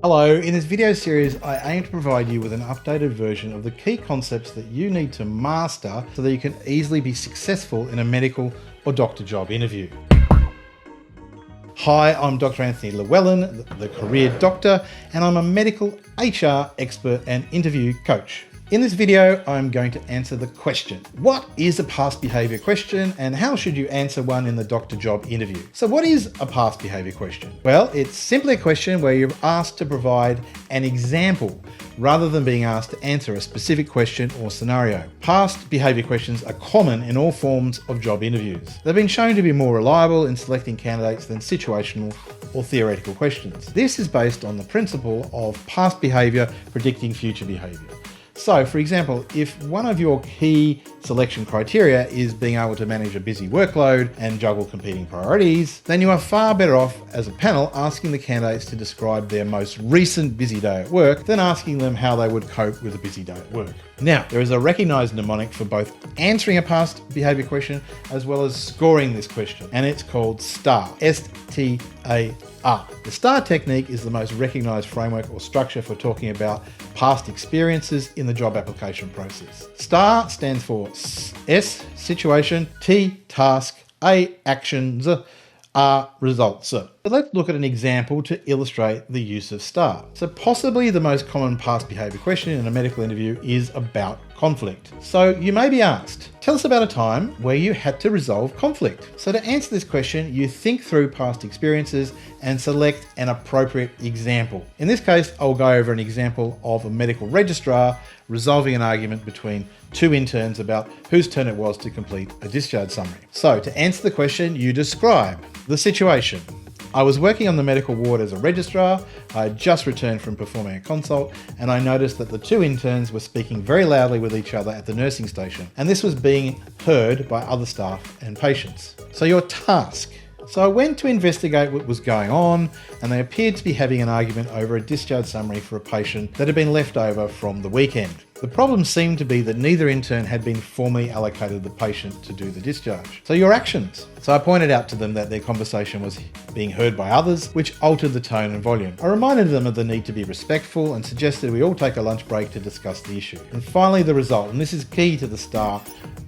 Hello, in this video series I aim to provide you with an updated version of the key concepts that you need to master so that you can easily be successful in a medical or doctor job interview. Hi, I'm Dr. Anthony Llewellyn, the career doctor, and I'm a medical HR expert and interview coach. In this video, I'm going to answer the question, what is a past behaviour question and how should you answer one in the doctor job interview? So what is a past behaviour question? Well, it's simply a question where you're asked to provide an example rather than being asked to answer a specific question or scenario. Past behaviour questions are common in all forms of job interviews. They've been shown to be more reliable in selecting candidates than situational or theoretical questions. This is based on the principle of past behaviour predicting future behaviour. So, for example, if one of your key selection criteria is being able to manage a busy workload and juggle competing priorities, then you are far better off as a panel asking the candidates to describe their most recent busy day at work than asking them how they would cope with a busy day at work. Now, there is a recognised mnemonic for both answering a past behaviour question as well as scoring this question, and it's called STAR, S-T-A-R. The STAR technique is the most recognised framework or structure for talking about past experiences in the job application process. STAR stands for S, situation, T, task, A, actions, R, results. So let's look at an example to illustrate the use of STAR. So possibly the most common past behaviour question in a medical interview is about conflict. So you may be asked, tell us about a time where you had to resolve conflict. So to answer this question, you think through past experiences and select an appropriate example. In this case, I'll go over an example of a medical registrar resolving an argument between two interns about whose turn it was to complete a discharge summary. So to answer the question, you describe the situation. I was working on the medical ward as a registrar. I had just returned from performing a consult and I noticed that the two interns were speaking very loudly with each other at the nursing station, and this was being heard by other staff and patients. So your task. So I went to investigate what was going on, and they appeared to be having an argument over a discharge summary for a patient that had been left over from the weekend. The problem seemed to be that neither intern had been formally allocated the patient to do the discharge. So your actions. So I pointed out to them that their conversation was being heard by others, which altered the tone and volume. I reminded them of the need to be respectful and suggested we all take a lunch break to discuss the issue. And finally, the result, and this is key to the STAR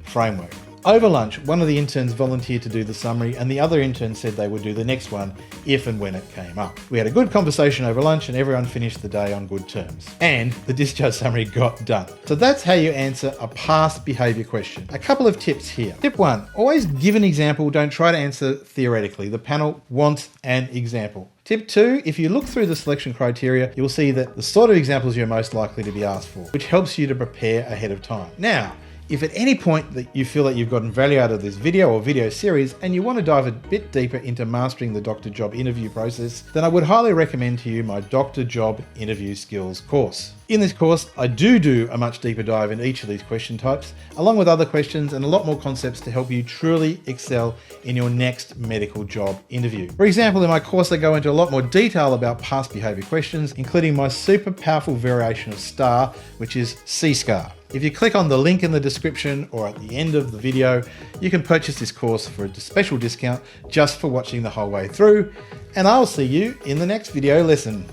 framework. Over lunch, one of the interns volunteered to do the summary and the other intern said they would do the next one if and when it came up. We had a good conversation over lunch and everyone finished the day on good terms. And the discharge summary got done. So that's how you answer a past behaviour question. A couple of tips here. Tip 1, always give an example, don't try to answer theoretically. The panel wants an example. Tip 2, if you look through the selection criteria, you'll see that the sort of examples you're most likely to be asked for, which helps you to prepare ahead of time. Now, if at any point that you feel that you've gotten value out of this video or video series and you want to dive a bit deeper into mastering the doctor job interview process, then I would highly recommend to you my Doctor Job Interview Skills course. In this course, I do a much deeper dive in each of these question types, along with other questions and a lot more concepts to help you truly excel in your next medical job interview. For example, in my course, I go into a lot more detail about past behaviour questions, including my super powerful variation of STAR, which is C-SCAR. If you click on the link in the description or at the end of the video, you can purchase this course for a special discount just for watching the whole way through, and I'll see you in the next video lesson.